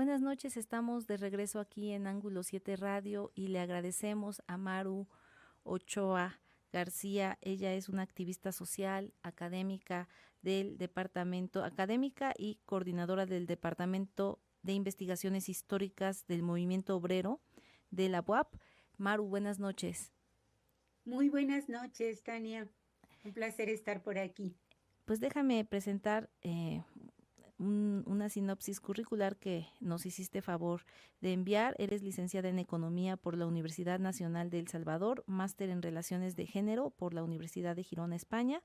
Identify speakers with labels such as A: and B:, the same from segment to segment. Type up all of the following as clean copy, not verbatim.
A: Buenas noches, estamos de regreso aquí en Ángulo 7 Radio y le agradecemos a Maru Ochoa García. Ella es una activista social, académica del departamento, académica y coordinadora del Departamento de Investigaciones Históricas del Movimiento Obrero de la UAP. Maru, buenas noches.
B: Muy buenas noches, Tania. Un placer estar por aquí.
A: Pues déjame presentar una sinopsis curricular que nos hiciste favor de enviar. Eres licenciada en Economía por la Universidad Nacional de El Salvador, máster en Relaciones de Género por la Universidad de Girona, España.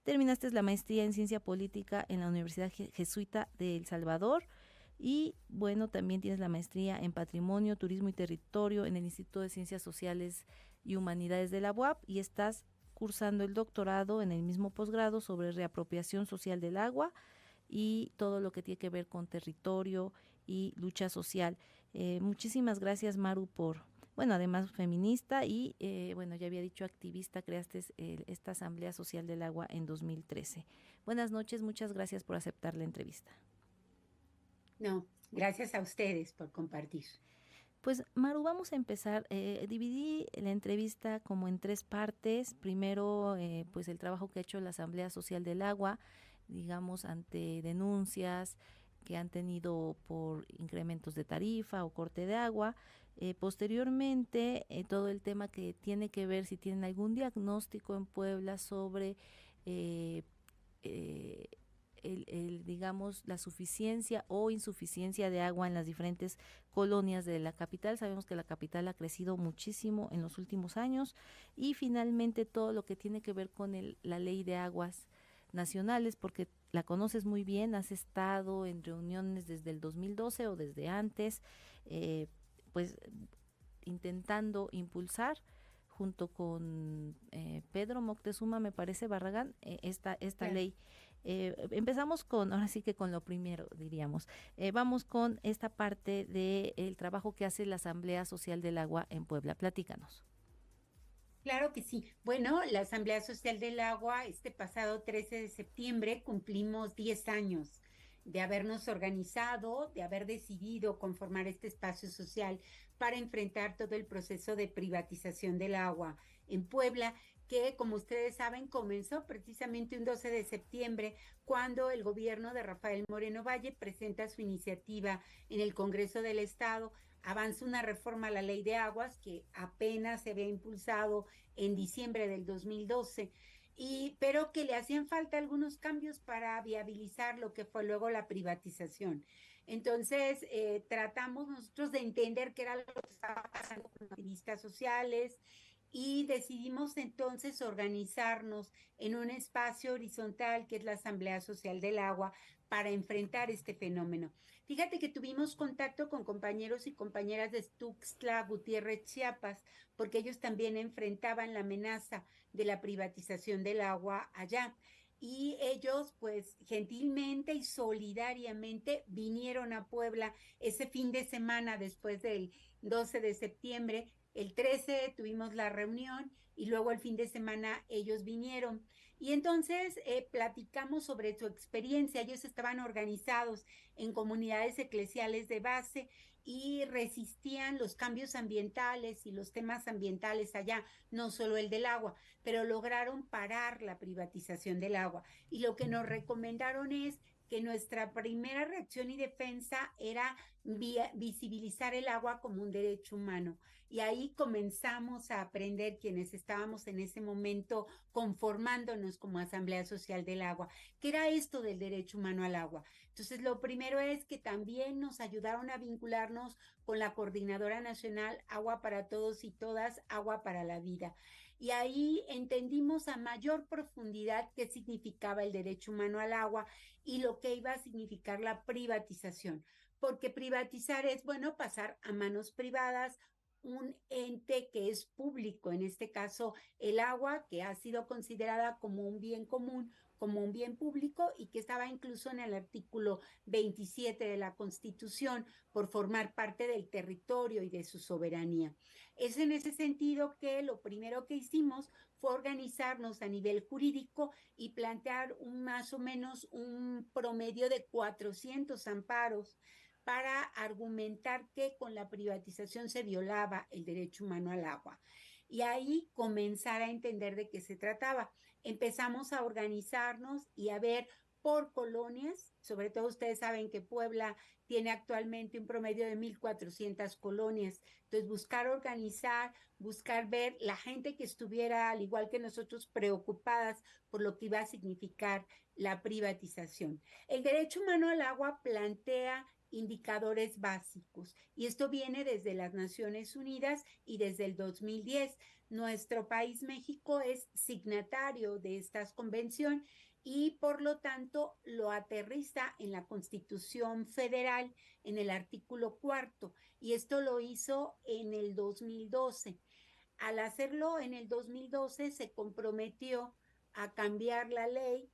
A: Terminaste la maestría en Ciencia Política en la Universidad Jesuita de El Salvador. Y bueno, también tienes la maestría en Patrimonio, Turismo y Territorio en el Instituto de Ciencias Sociales y Humanidades de la UAP y estás cursando el doctorado en el mismo posgrado sobre reapropiación social del agua y todo lo que tiene que ver con territorio y lucha social. Muchísimas gracias, Maru, por, bueno, además feminista y, bueno, ya había dicho activista, creaste esta Asamblea Social del Agua en 2013. Buenas noches, muchas gracias por aceptar la entrevista.
B: No, gracias a ustedes por compartir.
A: Pues Maru, vamos a empezar. Dividí la entrevista como en tres partes. Primero, pues el trabajo que ha hecho la Asamblea Social del Agua, digamos, ante denuncias que han tenido por incrementos de tarifa o corte de agua. Posteriormente, todo el tema que tiene que ver si tienen algún diagnóstico en Puebla sobre eh, eh, digamos, la suficiencia o insuficiencia de agua en las diferentes colonias de la capital. Sabemos que la capital ha crecido muchísimo en los últimos años y finalmente todo lo que tiene que ver con la ley de aguas nacionales, porque la conoces muy bien, has estado en reuniones desde el 2012 o desde antes, pues intentando impulsar junto con Pedro Moctezuma, me parece, Barragán, esta
B: Claro.
A: ley. Empezamos con, ahora sí que con lo primero, diríamos. Vamos con esta parte del trabajo que hace la Asamblea Social del Agua en Puebla. Platícanos.
B: Claro que sí. Bueno, la Asamblea Social del Agua, este pasado 13 de septiembre cumplimos 10 años de habernos organizado, de haber decidido conformar este espacio social para enfrentar todo el proceso de privatización del agua en Puebla, que como ustedes saben comenzó precisamente un 12 de septiembre, cuando el gobierno de Rafael Moreno Valle presenta su iniciativa en el Congreso del Estado. Avanza una reforma a la ley de aguas que apenas se había impulsado en diciembre del 2012, pero que le hacían falta algunos cambios para viabilizar lo que fue luego la privatización. Entonces, tratamos nosotros de entender qué era lo que estaba pasando con los activistas sociales y decidimos entonces organizarnos en un espacio horizontal que es la Asamblea Social del Agua para enfrentar este fenómeno. Fíjate que tuvimos contacto con compañeros y compañeras de Tuxtla Gutiérrez, Chiapas, porque ellos también enfrentaban la amenaza de la privatización del agua allá. Y ellos, pues, gentilmente y solidariamente vinieron a Puebla ese fin de semana después del 12 de septiembre. El 13 tuvimos la reunión y luego el fin de semana ellos vinieron. Y entonces platicamos sobre su experiencia. Ellos estaban organizados en comunidades eclesiales de base y resistían los cambios ambientales y los temas ambientales allá, no solo el del agua, pero lograron parar la privatización del agua. Y lo que nos recomendaron es que nuestra primera reacción y defensa era visibilizar el agua como un derecho humano. Y ahí comenzamos a aprender quienes estábamos en ese momento conformándonos como Asamblea Social del Agua, que era esto del derecho humano al agua. Entonces, lo primero es que también nos ayudaron a vincularnos con la Coordinadora Nacional Agua para Todos y Todas, Agua para la Vida. Y ahí entendimos a mayor profundidad qué significaba el derecho humano al agua y lo que iba a significar la privatización. Porque privatizar es, bueno, pasar a manos privadas un ente que es público, en este caso el agua, que ha sido considerada como un bien común, como un bien público y que estaba incluso en el artículo 27 de la Constitución por formar parte del territorio y de su soberanía. Es en ese sentido que lo primero que hicimos fue organizarnos a nivel jurídico y plantear más o menos un promedio de 400 amparos para argumentar que con la privatización se violaba el derecho humano al agua. Y ahí comenzar a entender de qué se trataba. Empezamos a organizarnos y a ver por colonias, sobre todo ustedes saben que Puebla tiene actualmente un promedio de 1,400 colonias. Entonces, buscar organizar, buscar ver la gente que estuviera, al igual que nosotros, preocupadas por lo que iba a significar la privatización. El derecho humano al agua plantea indicadores básicos y esto viene desde las Naciones Unidas y desde el 2010. Nuestro país, México, es signatario de esta convención y por lo tanto lo aterriza en la Constitución Federal en el artículo cuarto y esto lo hizo en el 2012. Al hacerlo en el 2012 se comprometió a cambiar la ley,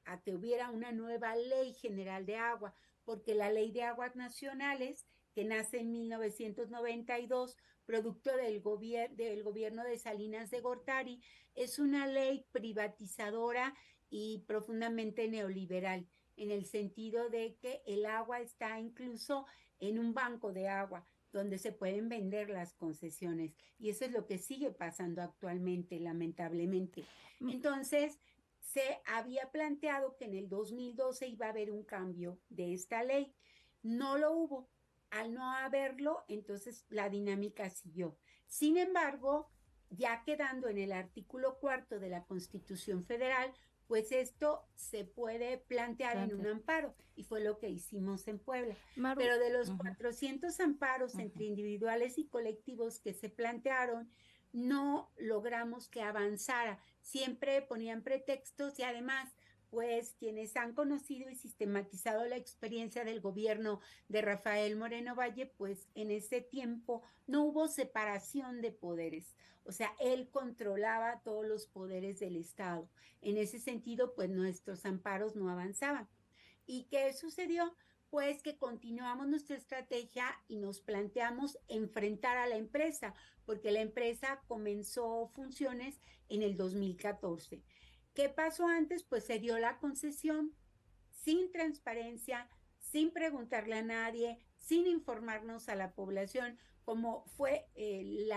B: a que hubiera una nueva ley general de agua, porque la ley de aguas nacionales, que nace en 1992, producto del gobierno de Salinas de Gortari, es una ley privatizadora y profundamente neoliberal, en el sentido de que el agua está incluso en un banco de agua donde se pueden vender las concesiones. Y eso es lo que sigue pasando actualmente, lamentablemente.
A: Mm,
B: Entonces, se había planteado que en el 2012 iba a haber un cambio de esta ley. No lo hubo. Al no haberlo, entonces la dinámica siguió. Sin embargo, ya quedando en el artículo cuarto de la Constitución Federal, pues esto se puede plantear en un
A: plantea.
B: amparo y fue lo que hicimos en Puebla.
A: Maru,
B: Pero de los
A: ujú,
B: 400 amparos
A: ujú.
B: entre individuales y colectivos que se plantearon, no logramos que avanzara. Siempre ponían pretextos y además, pues quienes han conocido y sistematizado la experiencia del gobierno de Rafael Moreno Valle, pues en ese tiempo no hubo separación de poderes. O sea, él controlaba todos los poderes del Estado. En ese sentido, pues nuestros amparos no avanzaban. ¿Y qué sucedió? Pues que continuamos nuestra estrategia y nos planteamos enfrentar a la empresa, porque la empresa comenzó funciones en el 2014. ¿Qué pasó antes? Pues se dio la concesión sin transparencia, sin preguntarle a nadie, sin informarnos a la población, como fue el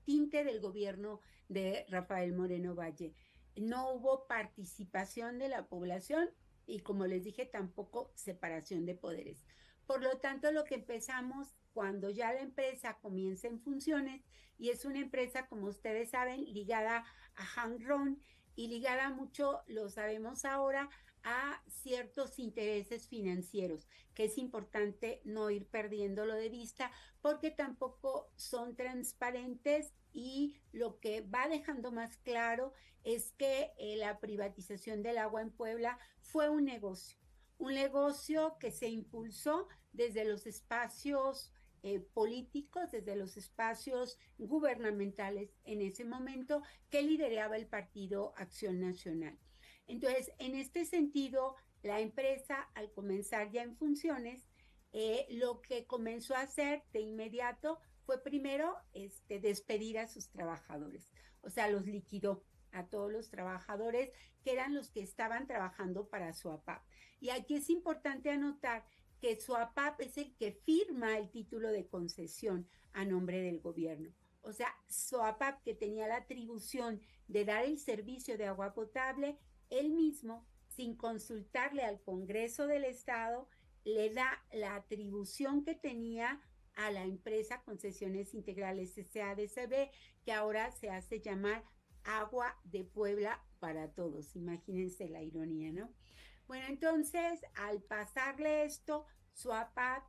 B: tinte del gobierno de Rafael Moreno Valle. No hubo participación de la población y, como les dije, tampoco separación de poderes. Por lo tanto, lo que empezamos cuando ya la empresa comienza en funciones, y es una empresa, como ustedes saben, ligada a Hang Ron y ligada mucho, lo sabemos ahora, a ciertos intereses financieros, que es importante no ir perdiéndolo de vista porque tampoco son transparentes y lo que va dejando más claro es que la privatización del agua en Puebla fue un negocio que se impulsó desde los espacios políticos, desde los espacios gubernamentales en ese momento que lideraba el Partido Acción Nacional. Entonces, en este sentido, la empresa, al comenzar ya en funciones, lo que comenzó a hacer de inmediato fue primero despedir a sus trabajadores, o sea, los liquidó a todos los trabajadores que eran los que estaban trabajando para su APAP. Y aquí es importante anotar que su APAP es el que firma el título de concesión a nombre del gobierno. O sea, SOAPAP, que tenía la atribución de dar el servicio de agua potable, él mismo, sin consultarle al Congreso del Estado, le da la atribución que tenía a la empresa Concesiones Integrales SADCB, que ahora se hace llamar Agua de Puebla para Todos. Imagínense la ironía, ¿no? Bueno, entonces, al pasarle esto, SUAPAP,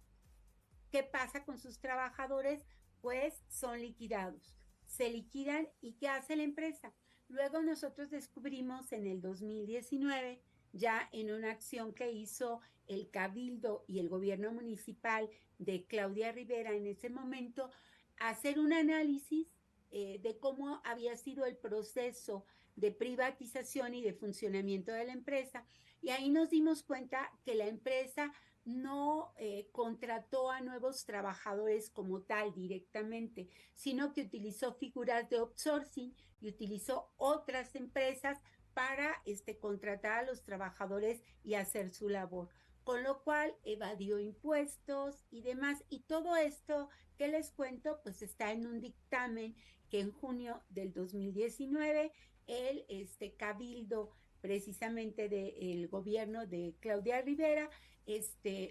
B: ¿qué pasa con sus trabajadores? Pues son liquidados. Se liquidan y ¿qué hace la empresa? Luego nosotros descubrimos en el 2019, ya en una acción que hizo el Cabildo y el gobierno municipal de Claudia Rivera en ese momento, hacer un análisis de cómo había sido el proceso de privatización y de funcionamiento de la empresa. Y ahí nos dimos cuenta que la empresa no contrató a nuevos trabajadores como tal directamente, sino que utilizó figuras de outsourcing y utilizó otras empresas para contratar a los trabajadores y hacer su labor. con lo cual evadió impuestos y demás. Y todo esto que les cuento, pues está en un dictamen que en junio del 2019 el cabildo precisamente del gobierno de Claudia Rivera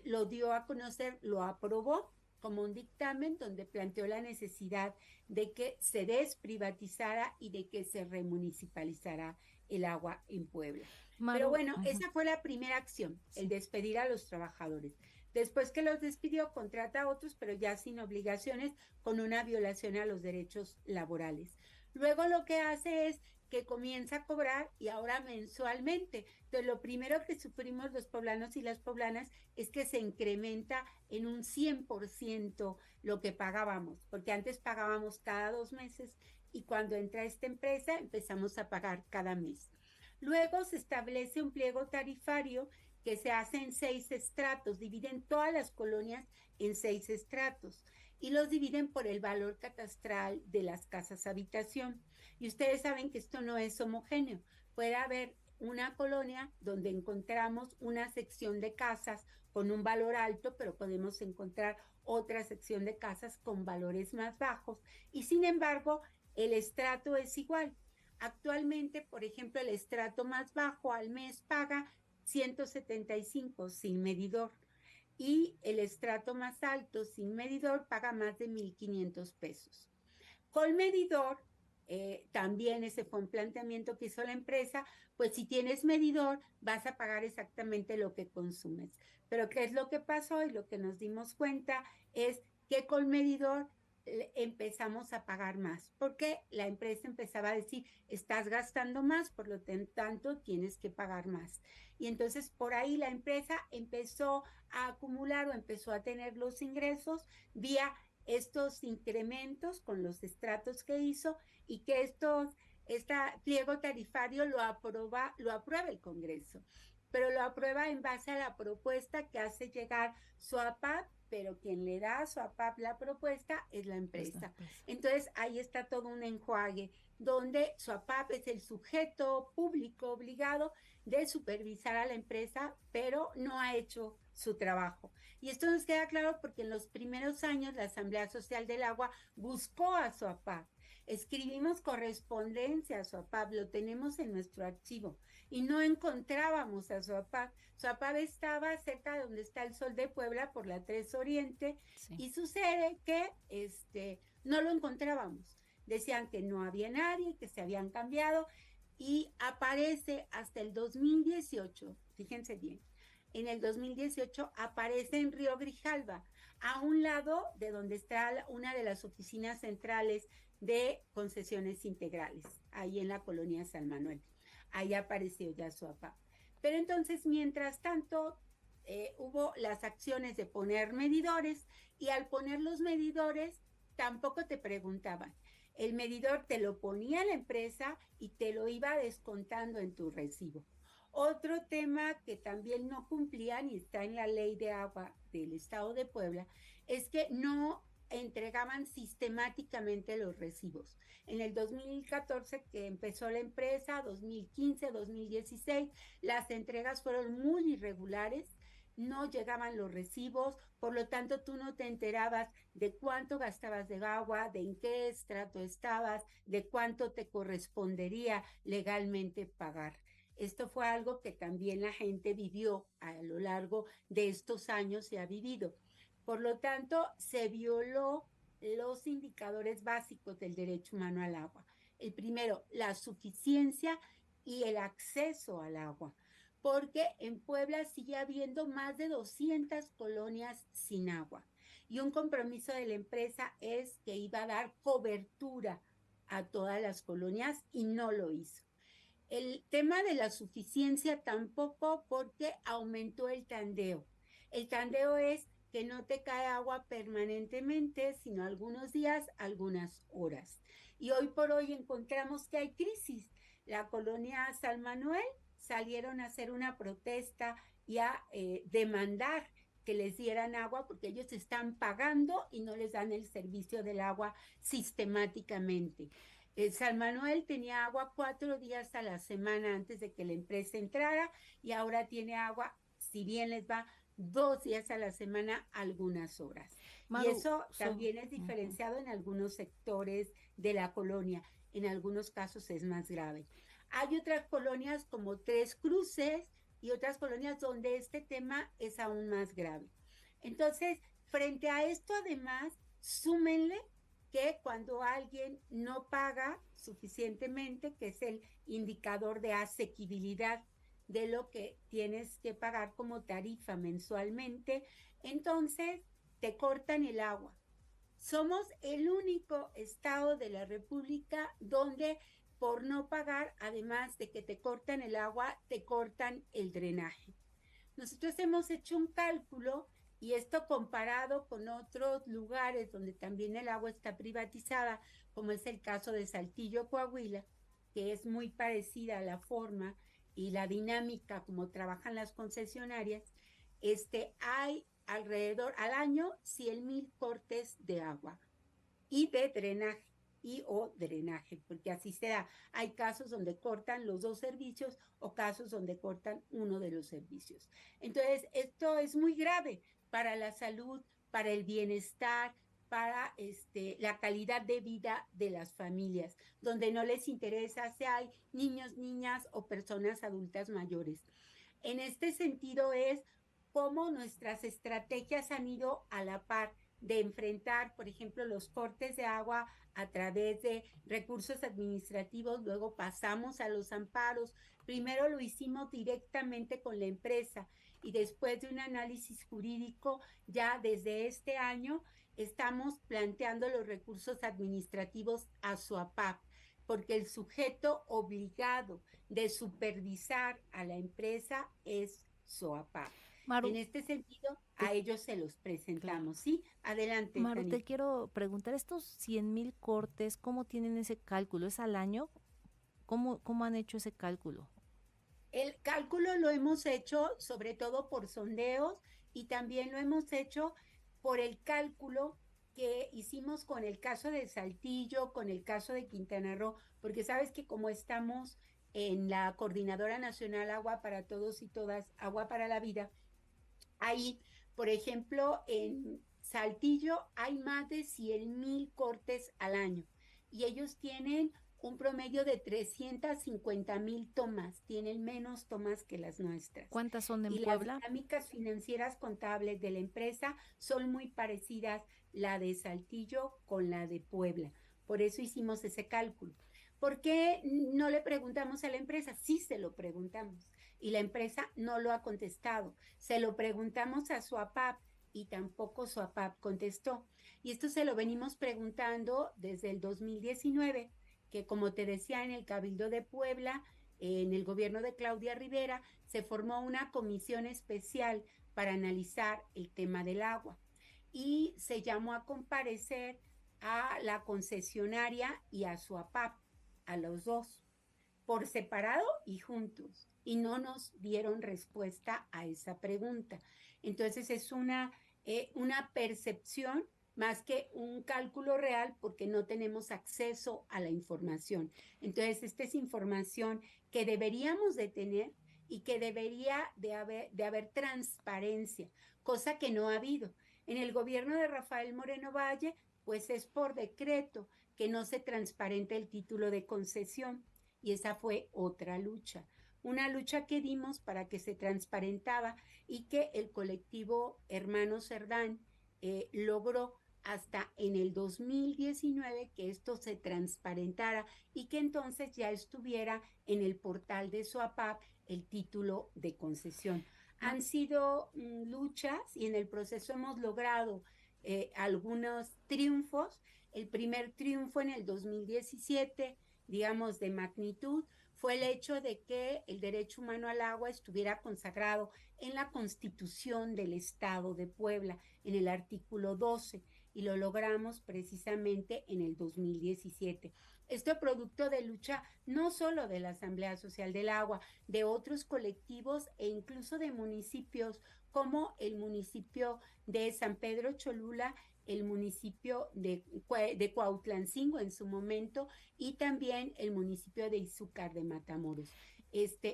B: lo dio a conocer, lo aprobó como un dictamen donde planteó la necesidad de que se desprivatizara y de que se remunicipalizara el agua en Puebla. Pero
A: Maru,
B: bueno, esa fue la primera acción, el
A: sí.
B: despedir a los trabajadores. Después que los despidió, contrata a otros, pero ya sin obligaciones, con una violación a los derechos laborales. Luego lo que hace es que comienza a cobrar y ahora mensualmente. Entonces, lo primero que sufrimos los poblanos y las poblanas es que se incrementa en un 100% lo que pagábamos, porque antes pagábamos cada 2 meses y cuando entra esta empresa empezamos a pagar cada mes. Luego se establece un pliego tarifario que se hace en 6 estratos, dividen todas las colonias en 6 estratos y los dividen por el valor catastral de las casas habitación. Y ustedes saben que esto no es homogéneo. Puede haber una colonia donde encontramos una sección de casas con un valor alto, pero podemos encontrar otra sección de casas con valores más bajos. Y sin embargo, el estrato es igual. Actualmente, por ejemplo, el estrato más bajo al mes paga 175 sin medidor y el estrato más alto sin medidor paga más de 1,500 pesos. Con medidor, también ese fue un planteamiento que hizo la empresa, pues si tienes medidor vas a pagar exactamente lo que consumes. Pero ¿qué es lo que pasó? Y lo que nos dimos cuenta es que con medidor empezamos a pagar más, porque la empresa empezaba a decir, estás gastando más, por lo tanto tienes que pagar más. Y entonces por ahí la empresa empezó a acumular o empezó a tener los ingresos vía estos incrementos con los estratos que hizo y que este pliego tarifario lo aprueba el Congreso, pero lo aprueba en base a la propuesta que hace llegar SOAPAP, pero quien le da a SOAPAP la propuesta es la empresa. Entonces ahí está todo un enjuague donde SOAPAP es el sujeto público obligado de supervisar a la empresa, pero no ha hecho su trabajo. Y esto nos queda claro porque en los primeros años la Asamblea Social del Agua buscó a SOAPAP. Escribimos correspondencia a SOAPAP, lo tenemos en nuestro archivo y no encontrábamos a SOAPAP. SOAPAP estaba cerca de donde está el Sol de Puebla por la 3 Oriente
A: Sí.
B: y sucede que no lo encontrábamos. Decían que no había nadie, que se habían cambiado y aparece hasta el 2018, fíjense bien, en el 2018 aparece en Río Grijalva, a un lado de donde está una de las oficinas centrales de concesiones integrales, ahí en la colonia San Manuel. Ahí apareció ya SOAPAP. Pero entonces, mientras tanto, hubo las acciones de poner medidores y al poner los medidores, tampoco te preguntaban. El medidor te lo ponía la empresa y te lo iba descontando en tu recibo. Otro tema que también no cumplían y está en la ley de agua del Estado de Puebla es que no entregaban sistemáticamente los recibos. En el 2014 que empezó la empresa, 2015, 2016, las entregas fueron muy irregulares, no llegaban los recibos, por lo tanto tú no te enterabas de cuánto gastabas de agua, de en qué estrato estabas, de cuánto te correspondería legalmente pagar. Esto fue algo que también la gente vivió a lo largo de estos años y ha vivido. Por lo tanto, se violó los indicadores básicos del derecho humano al agua. El primero, la suficiencia y el acceso al agua, porque en Puebla sigue habiendo más de 200 colonias sin agua. Y un compromiso de la empresa es que iba a dar cobertura a todas las colonias y no lo hizo. El tema de la suficiencia tampoco, porque aumentó el tandeo. El tandeo es que no te cae agua permanentemente, sino algunos días, algunas horas. Y hoy por hoy encontramos que hay crisis. La colonia San Manuel salieron a hacer una protesta y a demandar que les dieran agua porque ellos están pagando y no les dan el servicio del agua sistemáticamente. San Manuel tenía agua 4 días a la semana antes de que la empresa entrara y ahora tiene agua, si bien les va, 2 días a la semana, algunas horas. Y
A: Maru,
B: eso
A: so,
B: también es
A: ujú.
B: diferenciado en algunos sectores de la colonia. En algunos casos es más grave. Hay otras colonias como Tres Cruces y otras colonias donde este tema es aún más grave. Entonces, frente a esto, además, súmenle que cuando alguien no paga suficientemente, que es el indicador de asequibilidad de lo que tienes que pagar como tarifa mensualmente, entonces te cortan el agua. Somos el único estado de la República donde por no pagar, además de que te cortan el agua, te cortan el drenaje. Nosotros hemos hecho un cálculo y esto comparado con otros lugares donde también el agua está privatizada, como es el caso de Saltillo, Coahuila, que es muy parecida a la forma y la dinámica como trabajan las concesionarias, hay alrededor al año 100,000 cortes de agua y de drenaje y o drenaje, porque así se da. Hay casos donde cortan los dos servicios o casos donde cortan uno de los servicios. Entonces, esto es muy grave para la salud, para el bienestar, para la calidad de vida de las familias, donde no les interesa si hay niños, niñas o personas adultas mayores. En este sentido es cómo nuestras estrategias han ido a la par de enfrentar, por ejemplo, los cortes de agua a través de recursos administrativos, luego pasamos a los amparos. Primero lo hicimos directamente con la empresa y después de un análisis jurídico, ya desde este año estamos planteando los recursos administrativos a SUAPAP, porque el sujeto obligado de supervisar a la empresa es SOAPAP. En
A: Maru,
B: este sentido,
A: te,
B: a ellos se los
A: claro.
B: presentamos. Sí, adelante,
A: Maru, te
B: Fanny.
A: quiero preguntar, estos 100,000 cortes, ¿cómo tienen ese cálculo? ¿Es al año? ¿Cómo han hecho ese cálculo?
B: El cálculo lo hemos hecho sobre todo por sondeos y también lo hemos hecho por el cálculo que hicimos con el caso de Saltillo, con el caso de Quintana Roo, porque sabes que como estamos en la Coordinadora Nacional Agua para Todos y Todas, Agua para la Vida, ahí, por ejemplo, en Saltillo hay más de 100,000 cortes al año y ellos tienen un promedio de 350,000 tomas, tienen menos tomas que las nuestras.
A: ¿Cuántas son en
B: Y las
A: Puebla?
B: dinámicas financieras contables de la empresa son muy parecidas, la de Saltillo con la de Puebla. Por eso hicimos ese cálculo. ¿Por qué no le preguntamos a la empresa? Sí se lo preguntamos y la empresa no lo ha contestado. Se lo preguntamos a SUAPAP y tampoco SUAPAP contestó. Y esto se lo venimos preguntando desde el 2019, que como te decía, en el Cabildo de Puebla, en el gobierno de Claudia Rivera, se formó una comisión especial para analizar el tema del agua y se llamó a comparecer a la concesionaria y a SUAPAP, a los dos por separado y juntos, y no nos dieron respuesta a esa pregunta. Entonces es una percepción más que un cálculo real porque no tenemos acceso a la información. Entonces, esta es información que deberíamos de tener y que debería de haber transparencia, cosa que no ha habido. En el gobierno de Rafael Moreno Valle, pues es por decreto que no se transparente el título de concesión y esa fue otra lucha, una lucha que dimos para que se transparentaba y que el colectivo Hermano Cerdán logró hasta en el 2019 que esto se transparentara y que entonces ya estuviera en el portal de SOAPAP el título de concesión.
A: Ma-
B: Han sido luchas y en el proceso hemos logrado algunos triunfos. El primer triunfo en el 2017, digamos, de magnitud, fue el hecho de que el derecho humano al agua estuviera consagrado en la Constitución del Estado de Puebla, en el artículo 12, y lo logramos precisamente en el 2017. Esto producto de lucha no solo de la Asamblea Social del Agua, de otros colectivos e incluso de municipios como el municipio de San Pedro Cholula, el municipio de Cuautlancingo en su momento y también el municipio de Izúcar de Matamoros.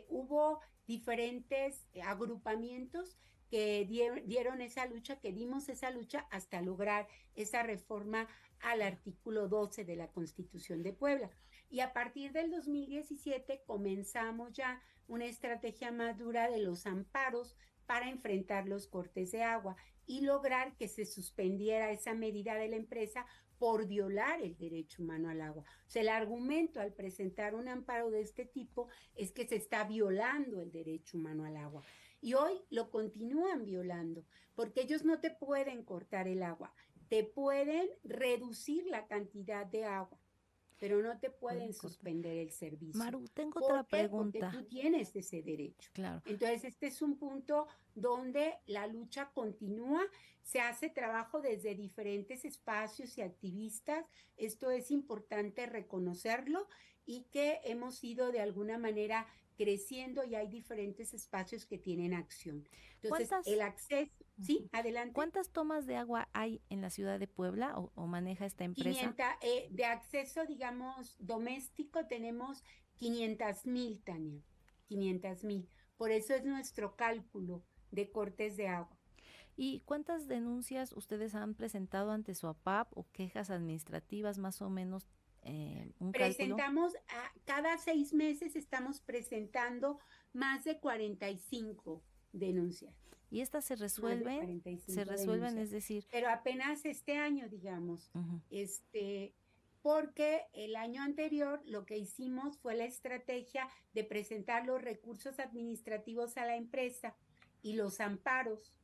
B: Hubo diferentes agrupamientos que dieron esa lucha, que dimos esa lucha hasta lograr esa reforma al artículo 12 de la Constitución de Puebla. Y a partir del 2017 comenzamos ya una estrategia más dura de los amparos para enfrentar los cortes de agua y lograr que se suspendiera esa medida de la empresa por violar el derecho humano al agua. O sea, el argumento al presentar un amparo de este tipo es que se está violando el derecho humano al agua. Y hoy lo continúan violando, porque ellos no te pueden cortar el agua, te pueden reducir la cantidad de agua, pero no te pueden suspender el servicio.
A: Maru, tengo otra
B: ¿Por qué? Porque
A: pregunta.
B: tú tienes ese derecho.
A: Claro.
B: Entonces, este es un punto donde la lucha continúa, se hace trabajo desde diferentes espacios y activistas. Esto es importante reconocerlo y que hemos ido de alguna manera creciendo y hay diferentes espacios que tienen acción. Entonces, el acceso, sí, adelante.
A: ¿Cuántas tomas de agua hay en la ciudad de Puebla o maneja esta empresa?
B: 500, de acceso, digamos, doméstico tenemos 500,000, Tania, 500,000. Por eso es nuestro cálculo de cortes de agua.
A: ¿Y cuántas denuncias ustedes han presentado ante su APAP o quejas administrativas, más o menos?
B: Presentamos, cada 6 meses estamos presentando más de 45 denuncias.
A: ¿Y estas se resuelven? Se resuelven,
B: denuncias.
A: es decir...
B: Pero apenas este año, digamos, porque el año anterior lo que hicimos fue la estrategia de presentar los recursos administrativos a la empresa y los amparos,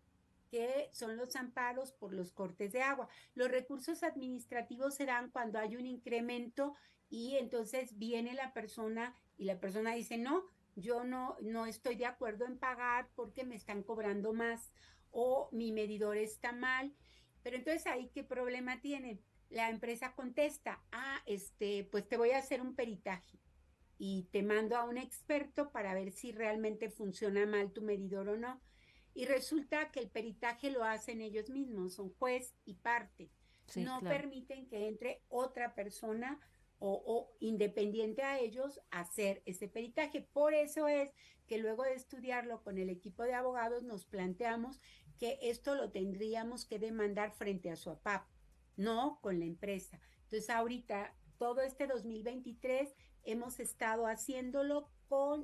B: que son los amparos por los cortes de agua. Los recursos administrativos se dan cuando hay un incremento y entonces viene la persona y la persona dice, no, yo no estoy de acuerdo en pagar porque me están cobrando más o mi medidor está mal. Pero entonces ahí, ¿qué problema tiene? La empresa contesta, pues te voy a hacer un peritaje y te mando a un experto para ver si realmente funciona mal tu medidor o no. Y resulta que el peritaje lo hacen ellos mismos, son juez y parte. Sí, no claro. Permiten que entre otra persona o independiente a ellos a hacer ese peritaje. Por eso es que luego de estudiarlo con el equipo de abogados nos planteamos que esto lo tendríamos que demandar frente a su APAP, no con la empresa. Entonces ahorita, todo este 2023, hemos estado haciéndolo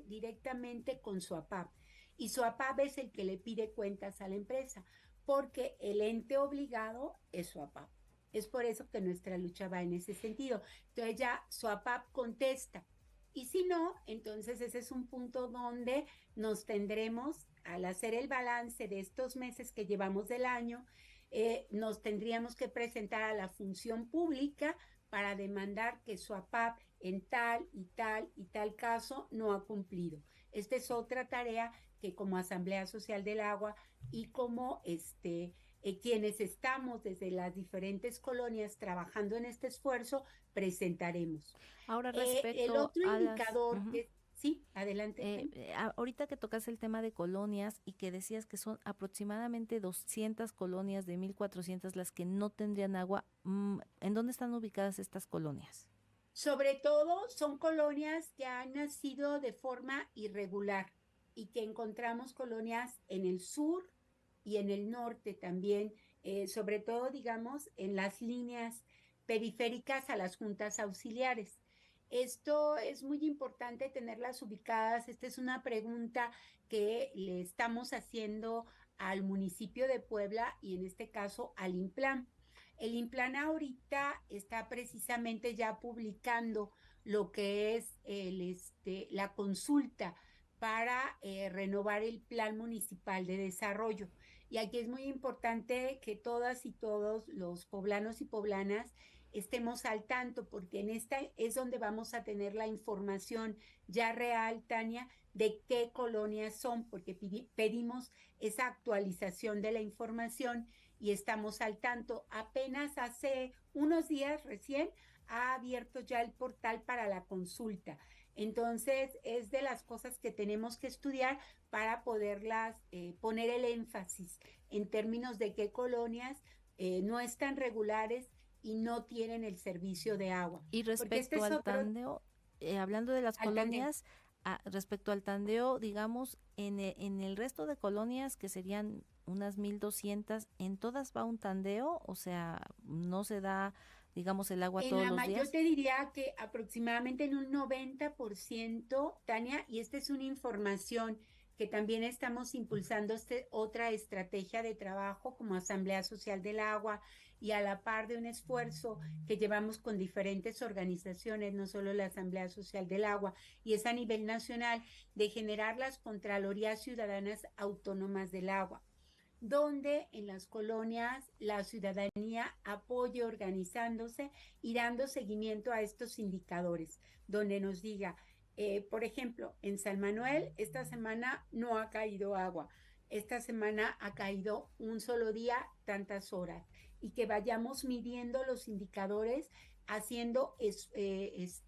B: directamente con su APAP. Y su APAP es el que le pide cuentas a la empresa, porque el ente obligado es su APAP. Es por eso que nuestra lucha va en ese sentido. Entonces ya su APAP contesta. Y si no, entonces ese es un punto donde nos tendremos, al hacer el balance de estos meses que llevamos del año, nos tendríamos que presentar a la función pública para demandar que su APAP en tal y tal y tal caso no ha cumplido. Esta es otra tarea que como Asamblea Social del Agua y como quienes estamos desde las diferentes colonias trabajando en este esfuerzo, presentaremos.
A: Ahora, respecto
B: el otro indicador es... Sí, adelante.
A: Ahorita que tocas el tema de colonias y que decías que son aproximadamente 200 colonias de 1,400 las que no tendrían agua, ¿en dónde están ubicadas estas colonias?
B: Sobre todo son colonias que han nacido de forma irregular y que encontramos colonias en el sur y en el norte también, sobre todo, digamos, en las líneas periféricas a las juntas auxiliares. Esto es muy importante tenerlas ubicadas. Esta es una pregunta que le estamos haciendo al municipio de Puebla y en este caso al INPLAN. El INPLAN ahorita está precisamente ya publicando lo que es la consulta para renovar el Plan Municipal de Desarrollo. Y aquí es muy importante que todas y todos los poblanos y poblanas estemos al tanto, porque en esta es donde vamos a tener la información ya real, Tania, de qué colonias son, porque pedimos esa actualización de la información y estamos al tanto. Apenas hace unos días recién ha abierto ya el portal para la consulta. Entonces, es de las cosas que tenemos que estudiar para poderlas poner el énfasis en términos de qué colonias no están regulares y no tienen el servicio de agua.
A: Y respecto al tandeo, hablando de las colonias, respecto al tandeo, digamos, en el resto de colonias que serían unas 1,200, ¿en todas va un tandeo? O sea, ¿no se da, digamos, el agua todos los
B: Yo
A: días?
B: te diría que aproximadamente en un 90%, Tania, y esta es una información que también estamos impulsando otra estrategia de trabajo como Asamblea Social del Agua y a la par de un esfuerzo que llevamos con diferentes organizaciones, no solo la Asamblea Social del Agua, y es a nivel nacional, de generar las Contralorías Ciudadanas Autónomas del Agua, donde en las colonias la ciudadanía apoye organizándose y dando seguimiento a estos indicadores, donde nos diga, por ejemplo, en San Manuel esta semana no ha caído agua, esta semana ha caído un solo día tantas horas, y que vayamos midiendo los indicadores, haciendo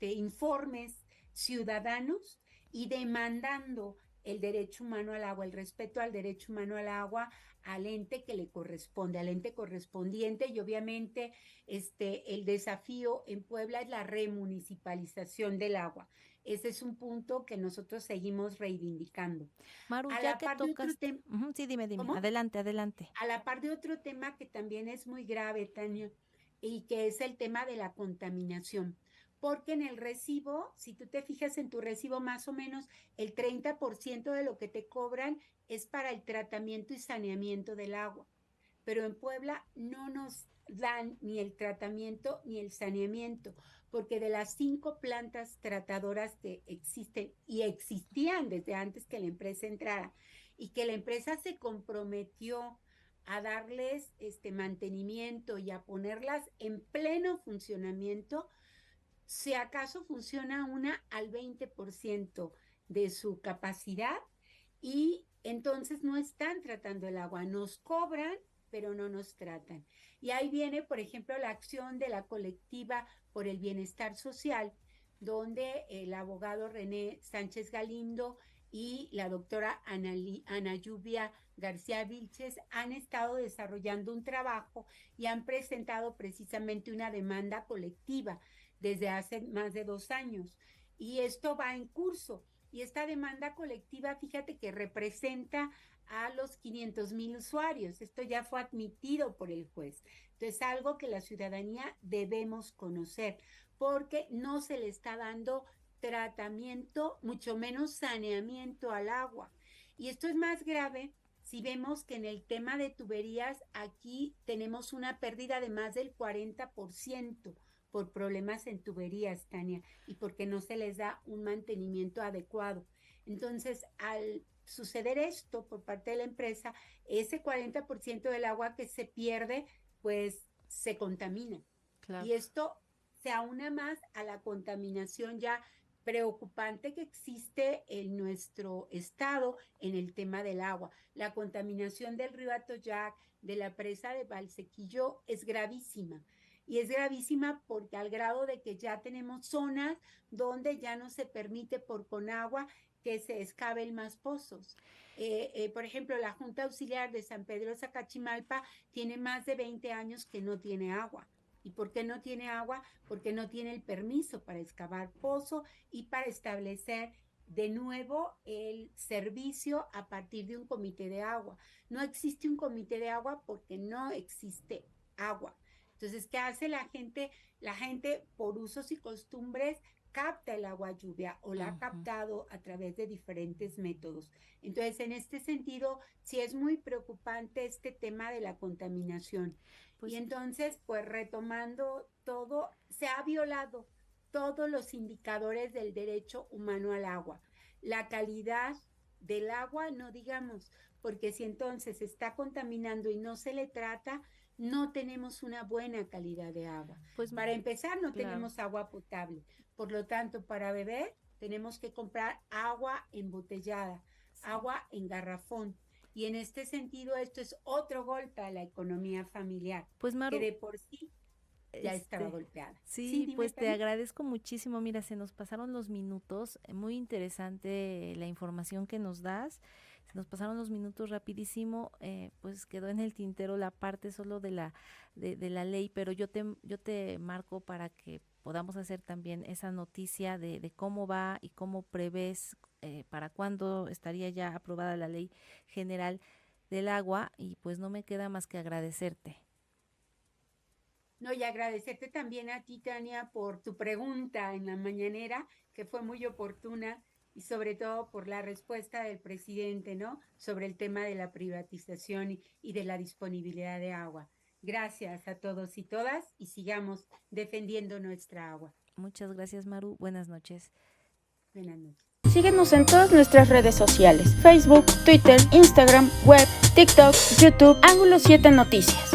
B: informes ciudadanos y demandando el derecho humano al agua, el respeto al derecho humano al agua, al ente que le corresponde, al ente correspondiente. Y obviamente el desafío en Puebla es la remunicipalización del agua. Ese es un punto que nosotros seguimos reivindicando.
A: Maru,
B: A
A: ya
B: la
A: que
B: par de otro
A: tocaste,
B: tema,
A: ujú, sí, dime,
B: ¿cómo?
A: adelante, adelante.
B: A la par de otro tema que también es muy grave, Tania, y que es el tema de la contaminación. Porque en el recibo, si tú te fijas en tu recibo, más o menos el 30% de lo que te cobran es para el tratamiento y saneamiento del agua. Pero en Puebla no nos dan ni el tratamiento ni el saneamiento, porque de las 5 plantas tratadoras que existen y existían desde antes que la empresa entrara, y que la empresa se comprometió a darles mantenimiento y a ponerlas en pleno funcionamiento, si acaso funciona una al 20% de su capacidad, y entonces no están tratando el agua, nos cobran, pero no nos tratan. Y ahí viene, por ejemplo, la acción de la colectiva por el bienestar social, donde el abogado René Sánchez Galindo y la doctora Ana Lluvia García Vilches han estado desarrollando un trabajo y han presentado precisamente una demanda colectiva desde hace más de 2 años. Y esto va en curso. Y esta demanda colectiva, fíjate que representa a los 500,000 usuarios. Esto ya fue admitido por el juez. Entonces, algo que la ciudadanía debemos conocer, porque no se le está dando tratamiento, mucho menos saneamiento al agua. Y esto es más grave si vemos que en el tema de tuberías aquí tenemos una pérdida de más del 40% por problemas en tuberías, Tania, y porque no se les da un mantenimiento adecuado. Entonces, al suceder esto por parte de la empresa, ese 40% del agua que se pierde, pues se contamina.
A: Claro.
B: Y esto se aúna más a la contaminación ya preocupante que existe en nuestro estado en el tema del agua. La contaminación del río Atoyac, de la presa de Valsequillo, es gravísima. Y es gravísima porque al grado de que ya tenemos zonas donde ya no se permite por Conagua que se excaven más pozos. Por ejemplo, la Junta Auxiliar de San Pedro Sacachimalpa tiene más de 20 años que no tiene agua. ¿Y por qué no tiene agua? Porque no tiene el permiso para excavar pozo y para establecer de nuevo el servicio a partir de un comité de agua. No existe un comité de agua porque no existe agua. Entonces, ¿qué hace la gente? La gente, por usos y costumbres, capta el agua lluvia o la ha
A: Ujú.
B: captado a través de diferentes métodos. Entonces, en este sentido, sí es muy preocupante este tema de la contaminación. Y
A: Pues
B: entonces, pues retomando todo, se ha violado todos los indicadores del derecho humano al agua. La calidad del agua, no digamos, porque si entonces se está contaminando y no se le trata, no tenemos una buena calidad de agua.
A: pues
B: Para empezar, no
A: claro.
B: tenemos agua potable. Por lo tanto, para beber, tenemos que comprar agua embotellada,
A: Sí.
B: agua en garrafón. Y en este sentido, esto es otro golpe a la economía familiar,
A: Pues
B: que
A: Maru,
B: de por sí ya estaba
A: este,
B: golpeada. Sí,
A: sí,
B: dime
A: pues te
B: también.
A: agradezco muchísimo. Mira, se nos pasaron los minutos. Muy interesante la información que nos das. Se nos pasaron los minutos rapidísimo. Pues quedó en el tintero la parte solo de la ley, pero yo te marco para que podamos hacer también esa noticia de cómo va y cómo prevés para cuándo estaría ya aprobada la ley general del agua y pues no me queda más que agradecerte.
B: No, y agradecerte también a ti, Tania, por tu pregunta en la mañanera, que fue muy oportuna, y sobre todo por la respuesta del presidente, ¿no? Sobre el tema de la privatización y de la disponibilidad de agua. Gracias a todos y todas, y sigamos defendiendo nuestra agua.
A: Muchas gracias, Maru. Buenas noches.
B: Buenas noches.
C: Síguenos en todas nuestras redes sociales: Facebook, Twitter, Instagram, web, TikTok, YouTube, Ángulo 7 Noticias.